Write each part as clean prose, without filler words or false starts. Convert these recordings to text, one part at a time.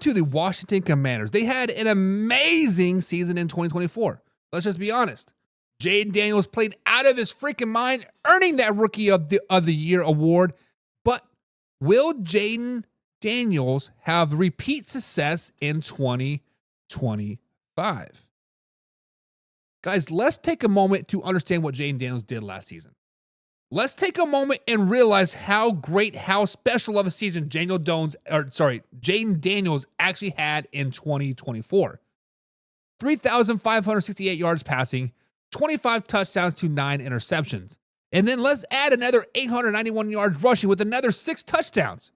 to the Washington Commanders. They had an amazing season in 2024. Let's just be honest. Jaden Daniels played out of his freaking mind, earning that Rookie of the Year award. But will Jaden Daniels have repeat success in 2025? Guys, let's take a moment to understand what Jaden Daniels did last season. Let's take a moment and realize how great, how special of a season Jaden Daniels actually had in 2024. 3,568 yards passing, 25 touchdowns to 9 interceptions. And then let's add another 891 yards rushing with another 6 touchdowns.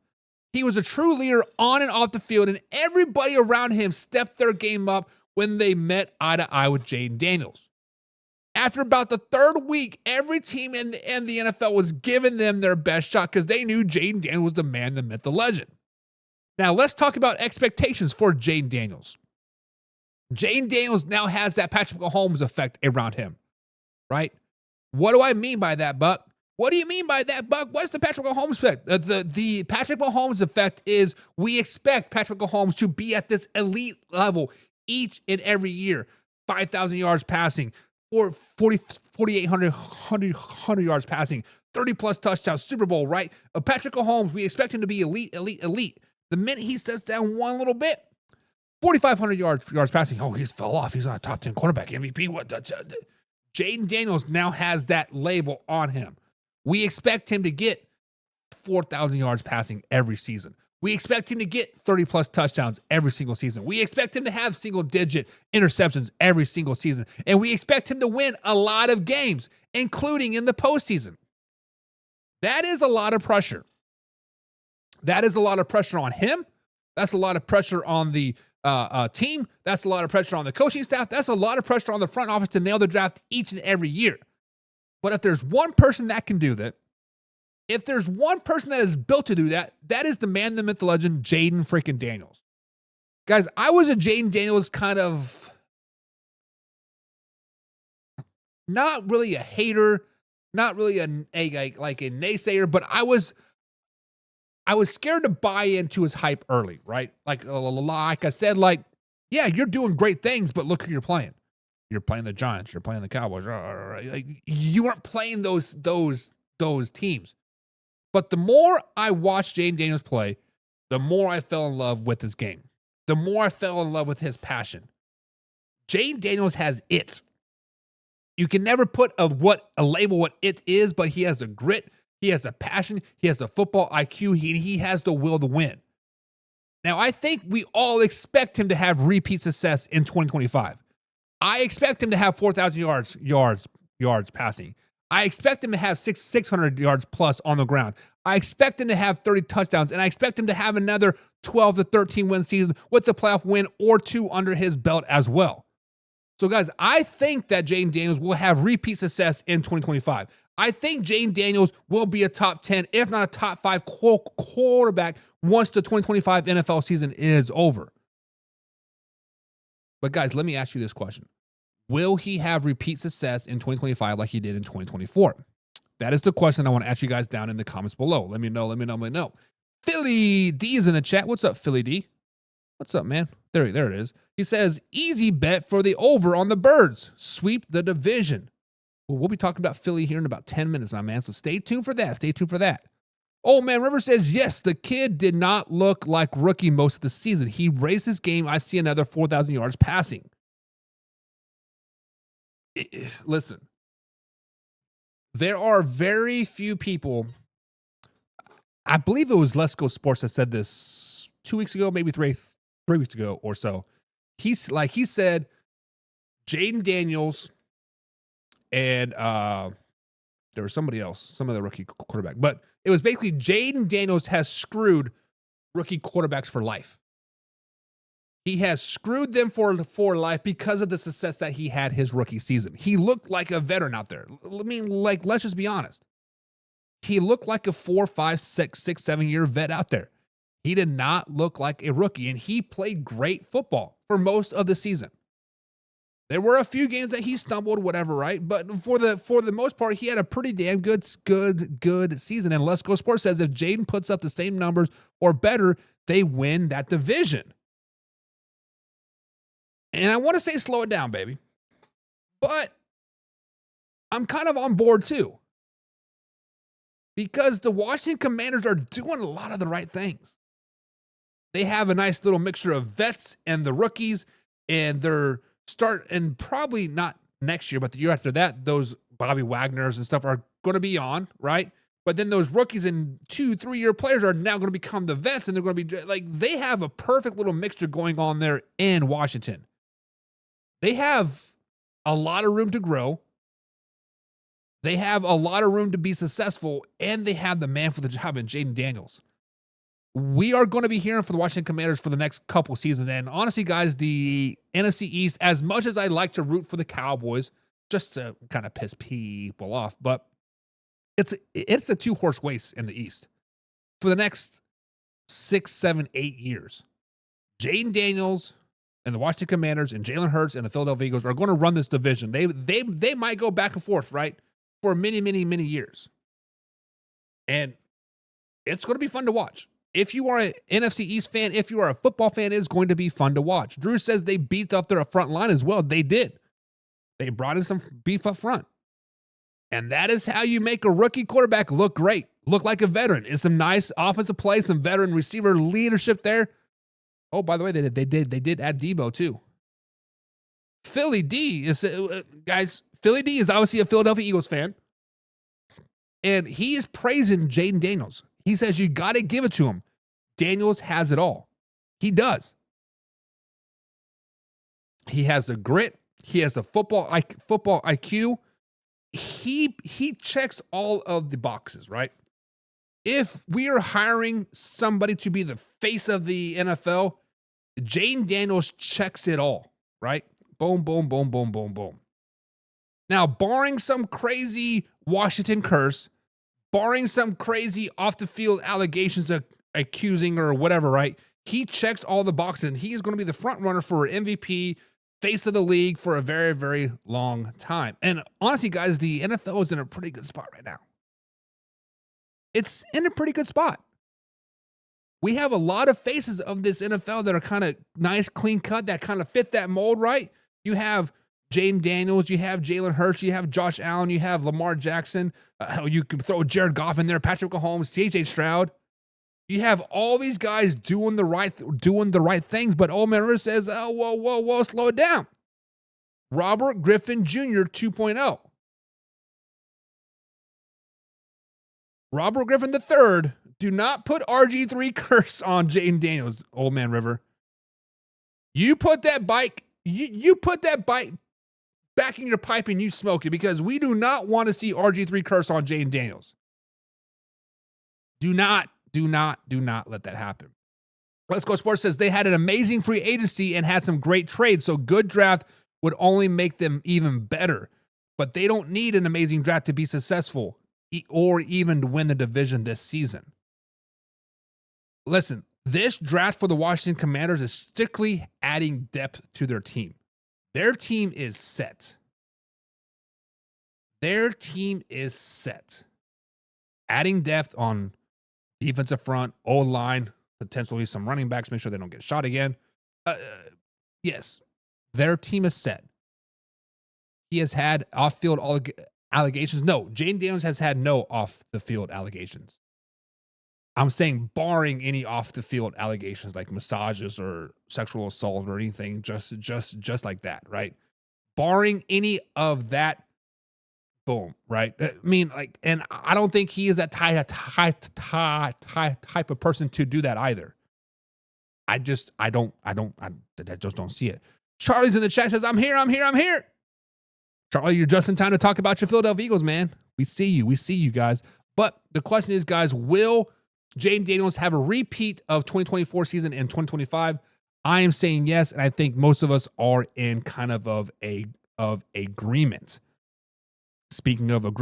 He was a true leader on and off the field, and everybody around him stepped their game up when they met eye to eye with Jaden Daniels. After about the third week, every team in the NFL was giving them their best shot because they knew Jaden Daniels was the man, the myth, the legend. Now, let's talk about expectations for Jaden Daniels. Jaden Daniels now has that Patrick Mahomes effect around him, right? What do I mean by that, Buck? What do you mean by that, Buck? What's the Patrick Mahomes effect? The Patrick Mahomes effect is we expect Patrick Mahomes to be at this elite level each and every year. 5,000 yards passing, 4,800 yards passing, 30-plus touchdowns, Super Bowl, right? Patrick Mahomes, we expect him to be elite. The minute he steps down one little bit, 4,500 yards passing. Oh, he's fell off. He's not a top 10 quarterback, MVP. What? Jaden Daniels now has that label on him. We expect him to get 4,000 yards passing every season. We expect him to get 30-plus touchdowns every single season. We expect him to have single-digit interceptions every single season. And we expect him to win a lot of games, including in the postseason. That is a lot of pressure. That is a lot of pressure on him. That's a lot of pressure on the team. That's a lot of pressure on the coaching staff. That's a lot of pressure on the front office to nail the draft each and every year. But if there's one person that can do that, if there's one person that is built to do that, that is the man, the myth, the legend, Jaden freaking Daniels. Guys, I was a Jaden Daniels kind of not really a hater, not really a naysayer, but I was scared to buy into his hype early, right? Like I said, yeah, you're doing great things, but look who you're playing. You're playing the Giants. You're playing the Cowboys. Like, you weren't playing those teams. But the more I watched Jaden Daniels play, the more I fell in love with his game. The more I fell in love with his passion. Jaden Daniels has it. You can never put a label what it is, but he has the grit. He has the passion. He has the football IQ. He has the will to win. Now, I think we all expect him to have repeat success in 2025. I expect him to have 4,000 yards passing. I expect him to have 600 yards plus on the ground. I expect him to have 30 touchdowns, and I expect him to have another 12 to 13 win season with the playoff win or 2 under his belt as well. So, guys, I think that Jaden Daniels will have repeat success in 2025. I think Jaden Daniels will be a top 10, if not a top 5 quarterback once the 2025 NFL season is over. But, guys, let me ask you this question. Will he have repeat success in 2025 like he did in 2024? That is the question I want to ask you guys down in the comments below. Let me know. Philly D is in the chat. What's up, Philly D? What's up, man? There it is. He says, easy bet for the over on the Birds. Sweep the division. Well, we'll be talking about Philly here in about 10 minutes, my man. So stay tuned for that. Oh, man, River says, yes, the kid did not look like rookie most of the season. He raised his game. I see another 4,000 yards passing. Listen, there are very few people. I believe it was Let's Go Sports that said this 2 weeks ago, maybe three weeks ago or so. He said Jaden Daniels and there was somebody else, some other rookie quarterback, but it was basically Jaden Daniels has screwed rookie quarterbacks for life. He has screwed them for life because of the success that he had his rookie season. He looked like a veteran out there. I mean, let's just be honest. He looked like a 4, 5, 6, 7 year vet out there. He did not look like a rookie, and he played great football for most of the season. There were a few games that he stumbled, whatever, right? But for the most part, he had a pretty damn good season. And Let's Go Sports says if Jaden puts up the same numbers or better, they win that division. And I want to say slow it down, baby. But I'm kind of on board too. Because the Washington Commanders are doing a lot of the right things. They have a nice little mixture of vets and the rookies, and and probably not next year, but the year after that, those Bobby Wagners and stuff are going to be on, right? But then those rookies and 2-3 year players are now going to become the vets, and they're going to be like, they have a perfect little mixture going on there in Washington. They have a lot of room to grow. They have a lot of room to be successful, and they have the man for the job in Jaden Daniels. We are going to be hearing from the Washington Commanders for the next couple seasons. And honestly, guys, the NFC East, as much as I like to root for the Cowboys, just to kind of piss people off, but it's a 2-horse race in the East for the next 6, 7, 8 years. Jaden Daniels and the Washington Commanders and Jalen Hurts and the Philadelphia Eagles are going to run this division. They might go back and forth, right, for many, many, many years. And it's going to be fun to watch. If you are an NFC East fan, if you are a football fan, it's going to be fun to watch. Drew says they beat up their front line as well. They did. They brought in some beef up front. And that is how you make a rookie quarterback look great, look like a veteran. It's some nice offensive play, some veteran receiver leadership there. Oh, by the way, they did add Debo too. Philly D is Philly D is obviously a Philadelphia Eagles fan, and he is praising Jaden Daniels. He says you got to give it to him. Daniels has it all. He does. He has the grit. He has the football IQ. He checks all of the boxes, right? If we are hiring somebody to be the face of the NFL, Jaden Daniels checks it all, right? Boom, boom, boom, boom, boom, boom. Now, barring some crazy Washington curse, barring some crazy off-the-field allegations of accusing or whatever, right? He checks all the boxes, and he is going to be the front runner for MVP, face of the league for a very, very long time. And honestly, guys, the NFL is in a pretty good spot right now. It's in a pretty good spot. We have a lot of faces of this NFL that are kind of nice, clean cut, that kind of fit that mold, right? You have Jaden Daniels, you have Jalen Hurts, you have Josh Allen, you have Lamar Jackson. You can throw Jared Goff in there, Patrick Mahomes, CJ Stroud. You have all these guys doing the right things, but Old Man River says, "Oh, whoa, slow it down." Robert Griffin Jr. 2.0. Robert Griffin III. Do not put RG3 curse on Jaden Daniels, Old Man River. You put that bike, you put that bike back in your pipe and you smoke it, because we do not want to see RG3 curse on Jaden Daniels. Do not let that happen. Let's Go Sports says they had an amazing free agency and had some great trades, so good draft would only make them even better. But they don't need an amazing draft to be successful or even to win the division this season. Listen, this draft for the Washington Commanders is strictly adding depth to their team. Their team is set. Adding depth on defensive front, O-line, potentially some running backs, make sure they don't get shot again. Yes, their team is set. He has had off-field allegations. No, Jaden Daniels has had no off-the-field allegations. I'm saying barring any off-the-field allegations like massages or sexual assault or anything, just like that, right? Barring any of that, boom, right? I mean, like, and I don't think he is that type of person to do that either. I just don't see it. Charlie's in the chat says, I'm here. Charlie, you're just in time to talk about your Philadelphia Eagles, man. We see you guys. But the question is, guys, will Jaden Daniels have a repeat of 2024 season in 2025? I am saying yes, and I think most of us are in kind of agreement. Speaking of agreement,